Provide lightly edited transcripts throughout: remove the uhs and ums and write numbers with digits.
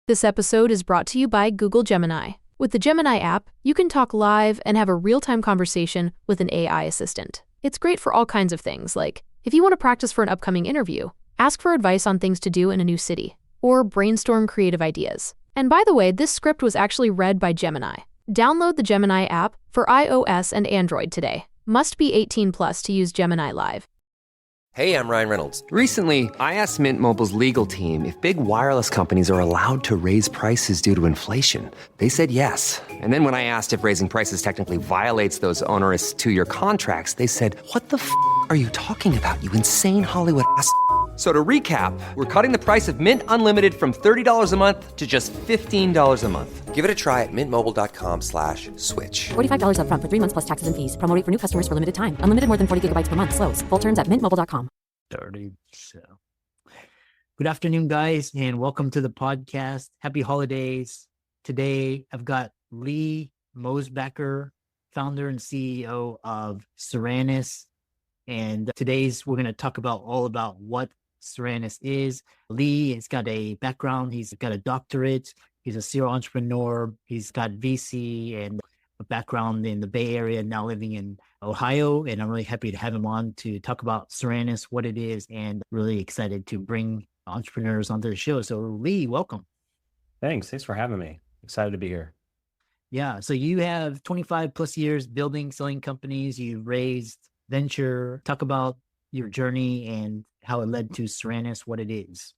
This episode is brought to you by Google Gemini. With the Gemini app, you can talk live and have a real-time conversation with an AI assistant. It's great for all kinds of things, like if you want to practice for an upcoming interview, ask for advice on things to do in a new city, or brainstorm creative ideas. And by the way, this script was actually read by Gemini. Download the Gemini app for iOS and Android today. Must be 18 plus to use Gemini Live. Hey, I'm Ryan Reynolds. Recently, I asked Mint Mobile's legal team if big wireless companies are allowed to raise prices due to inflation. They said yes. And then when I asked if raising prices technically violates those onerous two-year contracts, they said, "What the f*** are you talking about, you insane Hollywood ass?" So to recap, we're cutting the price of Mint Unlimited from $30 a month to just $15 a month. Give it a try at mintmobile.com/switch. $45 up front for 3 months plus taxes and fees. Promo rate for new customers for limited time. Unlimited more than 40 gigabytes per month. Slows full terms at mintmobile.com. Good afternoon, guys, and welcome to the podcast. Happy holidays. Today, I've got Lee Mosbacker, founder and CEO of Saranis. And we're going to talk about all about what Saranis is. Lee has got a background. He's got a doctorate. He's a serial entrepreneur. He's got VC and a background in the Bay Area, now living in Ohio. And I'm really happy to have him on to talk about Saranis, what it is, and really excited to bring entrepreneurs onto the show. So Lee, welcome. Thanks for having me. Excited to be here. Yeah. So you have 25 plus years building, selling companies. You raised venture. Talk about your journey and how it led to Saranis, what it is.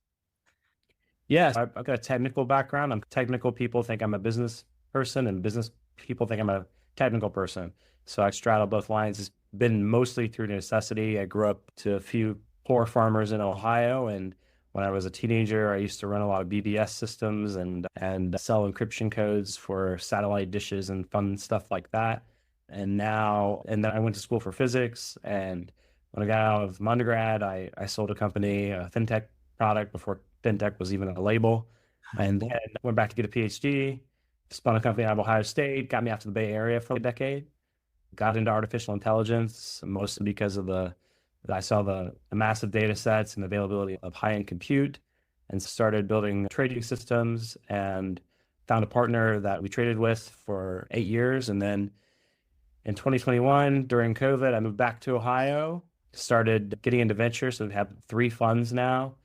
Yes, I've got a technical background. Technical people think I'm a business person, and business people think I'm a technical person. So I straddle both lines. It's been mostly through necessity. I grew up to a few poor farmers in Ohio, and when I was a teenager, I used to run a lot of BBS systems and sell encryption codes for satellite dishes and fun stuff like that. And then I went to school for physics, and when I got out of my undergrad, I sold a company, a fintech product before fintech was even a label, and then went back to get a PhD, spun a company out of Ohio State, got me out to the Bay Area for a decade, got into artificial intelligence, mostly because of I saw the massive data sets and availability of high-end compute, and started building trading systems, and found a partner that we traded with for 8 years. And then in 2021, during COVID, I moved back to Ohio, started getting into venture. So we have 3 funds now.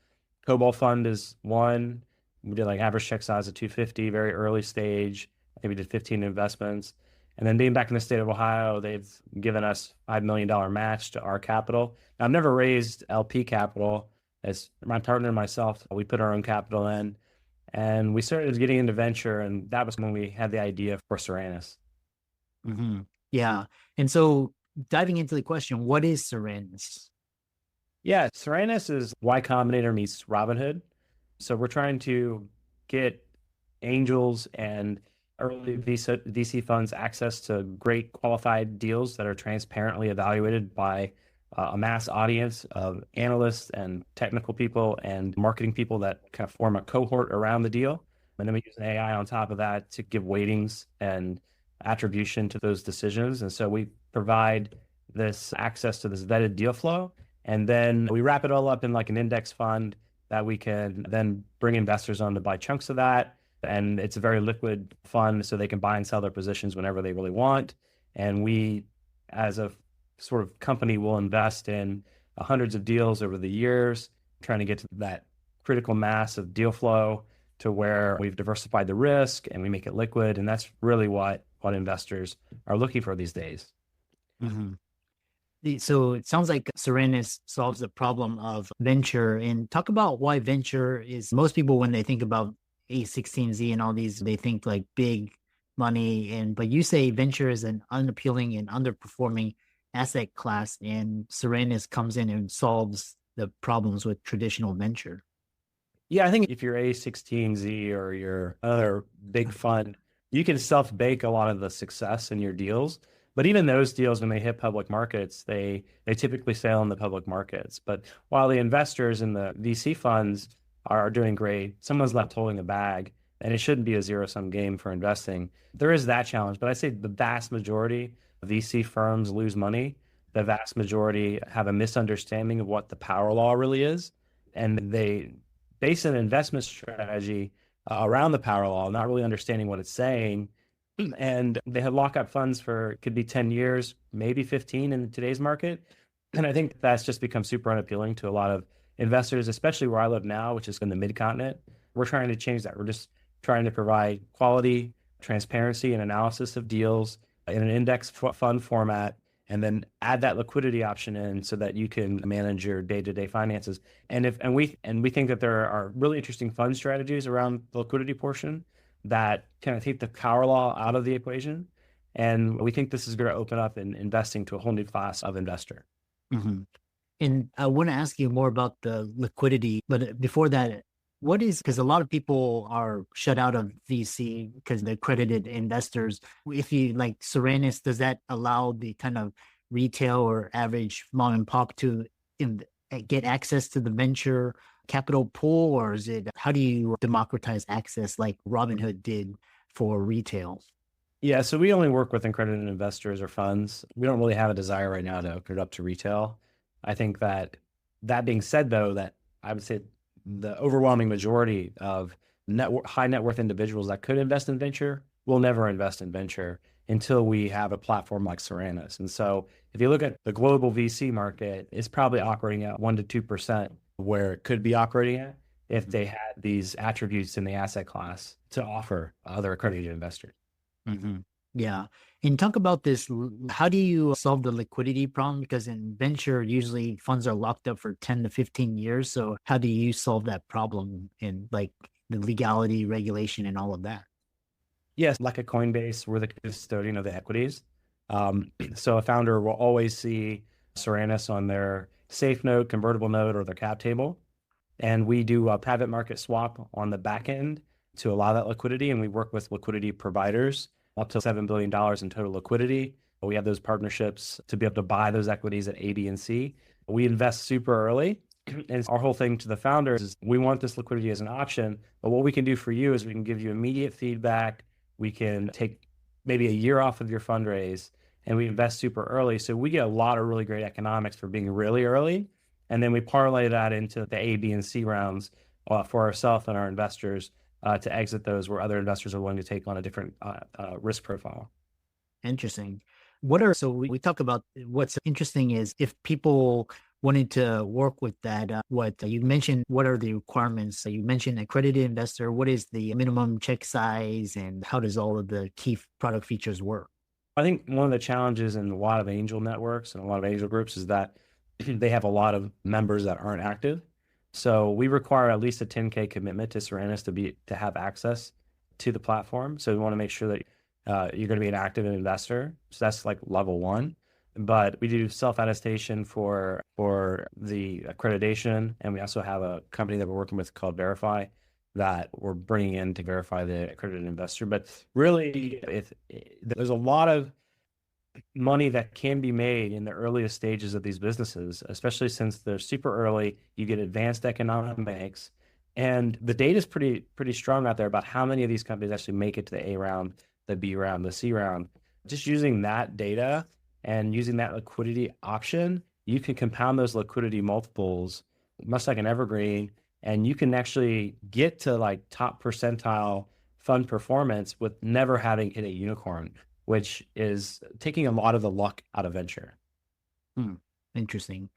Cobalt Fund is one. We did like average check size of 250, very early stage. I think we did 15 investments. And then being back in the state of Ohio, they've given us $5 million match to our capital. Now, I've never raised LP capital. As my partner and myself, we put our own capital in, and we started getting into venture. And that was when we had the idea for Saranis. Mm-hmm. Yeah. And so diving into the question, what is Saranis? Yeah, Saranis is Y Combinator meets Robinhood. So we're trying to get angels and early VC funds access to great qualified deals that are transparently evaluated by a mass audience of analysts and technical people and marketing people that kind of form a cohort around the deal. And then we use AI on top of that to give weightings and attribution to those decisions. And so we provide this access to this vetted deal flow. And then we wrap it all up in like an index fund that we can then bring investors on to buy chunks of that. And it's a very liquid fund, so they can buy and sell their positions whenever they really want. And we, as a sort of company, will invest in hundreds of deals over the years, trying to get to that critical mass of deal flow to where we've diversified the risk and we make it liquid. And that's really what investors are looking for these days. Mm-hmm. So it sounds like Saranis solves the problem of venture. And talk about why venture is, most people, when they think about A16Z and all these, they think like big money. But you say venture is an unappealing and underperforming asset class, and Saranis comes in and solves the problems with traditional venture. Yeah, I think if you're A16Z or you're another big fund, you can self-bake a lot of the success in your deals. But even those deals, when they hit public markets, they typically sail in the public markets. But while the investors in the VC funds are doing great, someone's left holding the bag, and it shouldn't be a zero-sum game for investing. There is that challenge, but I'd say the vast majority of VC firms lose money. The vast majority have a misunderstanding of what the power law really is, and they base an investment strategy around the power law, not really understanding what it's saying. And they had lockup funds for, could be 10 years, maybe 15 in today's market. And I think that's just become super unappealing to a lot of investors, especially where I live now, which is in the mid-continent. We're trying to change that. We're just trying to provide quality, transparency, and analysis of deals in an index fund format, and then add that liquidity option in so that you can manage your day-to-day finances. And we think that there are really interesting fund strategies around the liquidity portion that kind of take the power law out of the equation. And we think this is going to open up in investing to a whole new class of investor. Mm-hmm. And I want to ask you more about the liquidity, but before that, what is, because a lot of people are shut out of VC because they're accredited investors. If you like Saranis, does that allow the kind of retail or average mom and pop to get access to the venture capital pool, or is it, how do you democratize access like Robinhood did for retail? Yeah, so we only work with accredited investors or funds. We don't really have a desire right now to open it up to retail. I think that being said, though, that I would say the overwhelming majority of high net worth individuals that could invest in venture will never invest in venture until we have a platform like Saranis. And so if you look at the global VC market, it's probably operating at 1% to 2% where it could be operating at if they had these attributes in the asset class to offer other accredited investors. Mm-hmm. Yeah. And talk about this. How do you solve the liquidity problem? Because in venture, usually funds are locked up for 10 to 15 years. So how do you solve that problem in like the legality, regulation, and all of that? Yes, like a Coinbase, we're the custodian of the equities. So a founder will always see Saranis on their safe note, convertible note, or their cap table. And we do a private market swap on the back end to allow that liquidity. And we work with liquidity providers up to $7 billion in total liquidity. We have those partnerships to be able to buy those equities at A, B, and C. We invest super early. And our whole thing to the founders is we want this liquidity as an option, but what we can do for you is we can give you immediate feedback. We can take maybe a year off of your fundraise, and we invest super early. So we get a lot of really great economics for being really early. And then we parlay that into the A, B, and C rounds for ourselves and our investors to exit those where other investors are willing to take on a different risk profile. Interesting. So we talk about what's interesting is if people wanted to work with that, what you mentioned, what are the requirements? So you mentioned accredited investor. What is the minimum check size, and how does all of the key product features work? I think one of the challenges in a lot of angel networks and a lot of angel groups is that they have a lot of members that aren't active. So we require at least a 10K commitment to Saranis to have access to the platform. So we want to make sure that you're going to be an active investor. So that's like level one. But we do self-attestation for the accreditation. And we also have a company that we're working with called Verify that we're bringing in to verify the accredited investor. But really, there's a lot of money that can be made in the earliest stages of these businesses, especially since they're super early. You get advanced economics, and the data is pretty strong out there about how many of these companies actually make it to the A round, the B round, the C round. Just using that data and using that liquidity option, you can compound those liquidity multiples, much like an evergreen, and you can actually get to like top percentile fund performance with never having hit a unicorn, which is taking a lot of the luck out of venture. Interesting.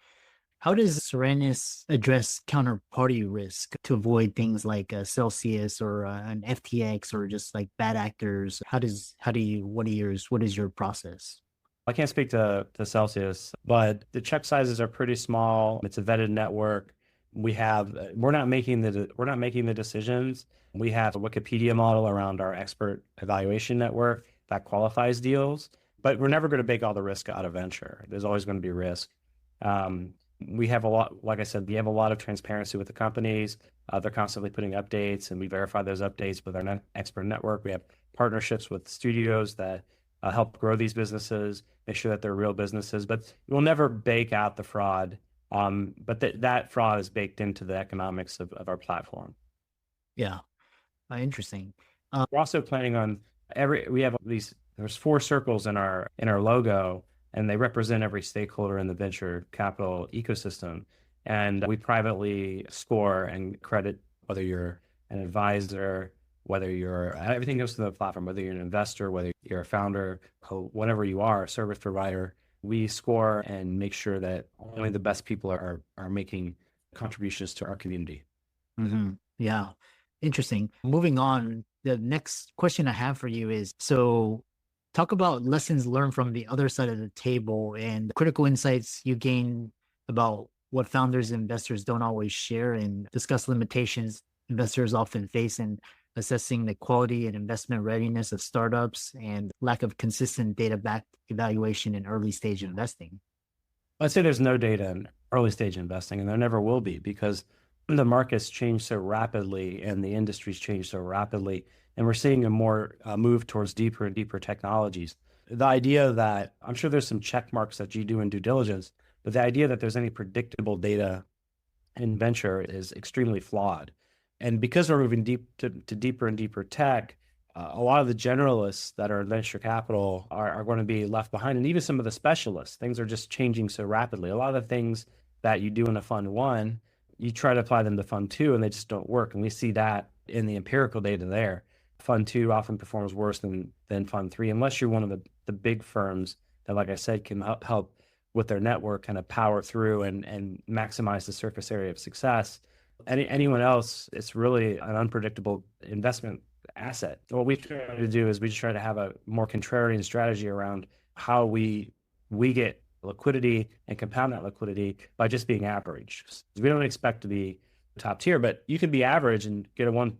How does Saranis address counterparty risk to avoid things like Celsius or an FTX or just like bad actors? What is your process? I can't speak to Celsius, but the check sizes are pretty small. It's a vetted network. We're not making the decisions. We have a Wikipedia model around our expert evaluation network that qualifies deals, but we're never going to bake all the risk out of venture. There's always going to be risk. We have a lot, like I said, we have a lot of transparency with the companies. They're constantly putting updates, and we verify those updates with our expert network. We have partnerships with studios that help grow these businesses, make sure that they're real businesses, but we'll never bake out the fraud. But that fraud is baked into the economics of our platform. Yeah, interesting. We're also planning on there's 4 circles in our logo, and they represent every stakeholder in the venture capital ecosystem. And we privately score and credit whether you're an advisor, whether everything goes to the platform, whether you're an investor, whether you're a founder, whatever you are, a service provider, we score and make sure that only the best people are making contributions to our community. Mm-hmm. Yeah. Interesting. Moving on, the next question I have for you is, so talk about lessons learned from the other side of the table and critical insights you gain about what founders and investors don't always share, and discuss limitations investors often face in assessing the quality and investment readiness of startups and lack of consistent data-backed evaluation in early stage investing. I'd say there's no data in early stage investing, and there never will be, because the markets change so rapidly and the industries change so rapidly, and we're seeing a more move towards deeper and deeper technologies. The idea that, I'm sure there's some check marks that you do in due diligence, but the idea that there's any predictable data in venture is extremely flawed. And because we're moving to deeper and deeper tech, a lot of the generalists that are in venture capital are going to be left behind. And even some of the specialists, things are just changing so rapidly. A lot of the things that you do in a fund one, you try to apply them to fund two and they just don't work. And we see that in the empirical data there. Fund two often performs worse than fund three, unless you're one of the big firms that, like I said, can help with their network kind of power through and maximize the surface area of success. Anyone else, it's really an unpredictable investment asset. What we try to do is we just try to have a more contrarian strategy around how we get liquidity and compound that liquidity by just being average. We don't expect to be top tier, but you can be average and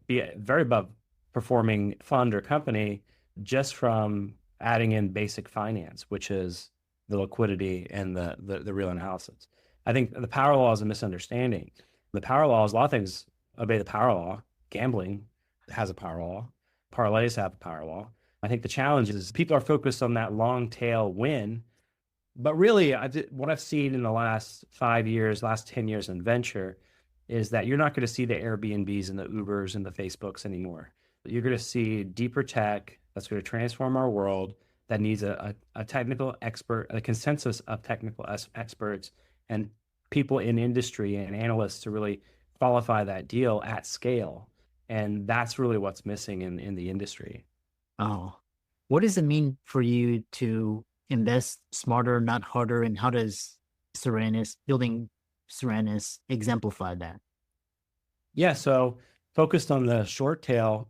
be a very above performing fund or company just from adding in basic finance, which is the liquidity and the real analysis. I think the power law is a misunderstanding. The power law is, a lot of things obey the power law. Gambling has a power law. Parlays have a power law. I think the challenge is people are focused on that long tail win. But really, what I've seen in the last 5 years, last 10 years in venture, is that you're not going to see the Airbnbs and the Ubers and the Facebooks anymore. You're going to see deeper tech that's going to transform our world, that needs a technical expert, a consensus of technical experts and people in industry and analysts to really qualify that deal at scale. And that's really what's missing in the industry. Oh, what does it mean for you to invest smarter, not harder? And how does building Saranis exemplify that? Yeah, so focused on the short tail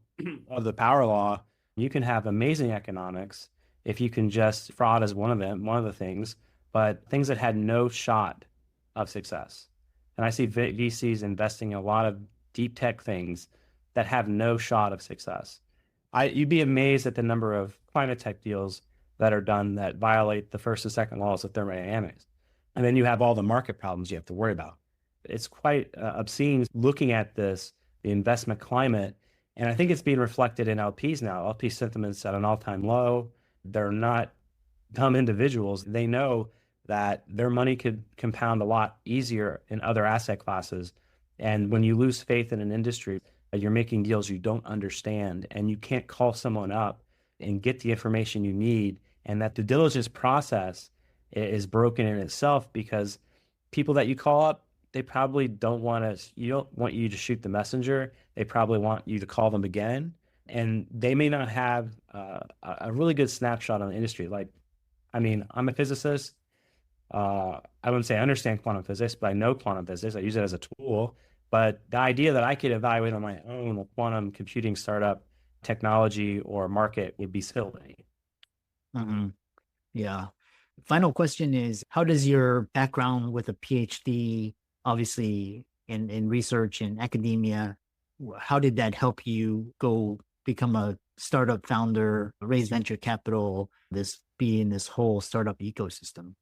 of the power law, you can have amazing economics if you can just, fraud is one of the things, but things that had no shot of success. And I see VCs investing in a lot of deep tech things that have no shot of success. You'd be amazed at the number of climate tech deals that are done that violate the first and second laws of thermodynamics. And then you have all the market problems you have to worry about. It's quite obscene looking at the investment climate. And I think it's being reflected in LPs now. LP sentiment's at an all-time low. They're not dumb individuals. They know that their money could compound a lot easier in other asset classes. And when you lose faith in an industry, you're making deals you don't understand, and you can't call someone up and get the information you need. And that due diligence process is broken in itself, because people that you call up, they probably don't want you to shoot the messenger. They probably want you to call them again. And they may not have a really good snapshot on the industry. I'm a physicist. I wouldn't say I understand quantum physics, but I know quantum physics. I use it as a tool. But the idea that I could evaluate on my own a quantum computing startup technology or market would be silly. Mm-hmm. Yeah. Final question is, how does your background with a PhD, obviously in research and academia, how did that help you go become a startup founder, raise venture capital, be in this whole startup ecosystem?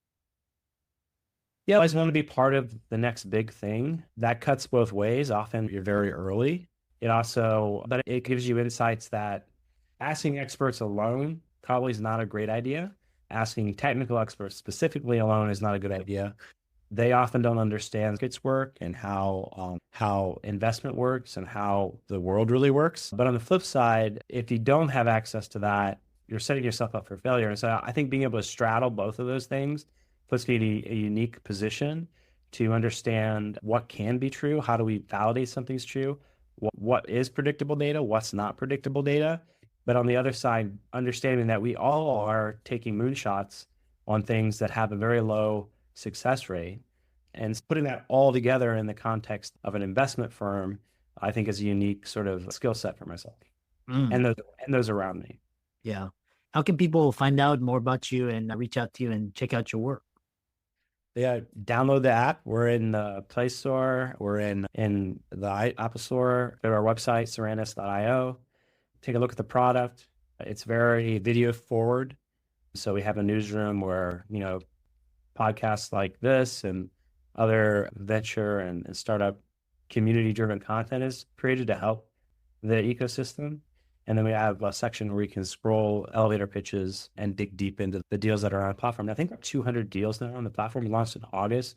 Yeah, I just want to be part of the next big thing. That cuts both ways. Often you're very early. But it gives you insights that asking experts alone probably is not a great idea. Asking technical experts specifically alone is not a good idea. They often don't understand markets work and how investment works and how the world really works. But on the flip side, if you don't have access to that, you're setting yourself up for failure. And so I think being able to straddle both of those things puts me in a unique position to understand what can be true, how do we validate something's true, what is predictable data, what's not predictable data. But on the other side, understanding that we all are taking moonshots on things that have a very low success rate, and putting that all together in the context of an investment firm, I think is a unique sort of skill set for myself and those around me. Yeah. How can people find out more about you and reach out to you and check out your work? Yeah, download the app. We're in the Play Store. We're in the Apple Store. Go to our website, Saranis.io. Take a look at the product. It's very video forward. So we have a newsroom where, podcasts like this and other venture and startup community-driven content is created to help the ecosystem. And then we have a section where you can scroll elevator pitches and dig deep into the deals that are on the platform. And I think there are 200 deals now on the platform. We launched in August.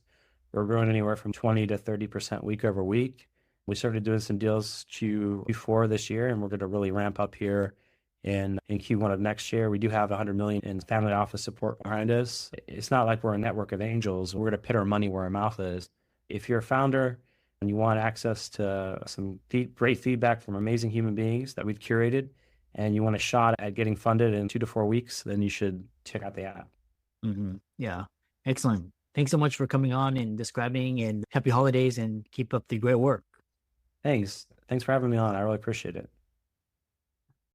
We're growing anywhere from 20 to 30% week over week. We started doing some deals Q4 this year, and we're going to really ramp up here in Q1 of next year. We do have $100 million in family office support behind us. It's not like we're a network of angels. We're going to put our money where our mouth is. If you're a founder and you want access to some great feedback from amazing human beings that we've curated, and you want a shot at getting funded in 2 to 4 weeks, then you should check out the app. Yeah, excellent. Thanks so much for coming on and describing, and happy holidays, and keep up the great work. Thanks for having me on. I really appreciate it.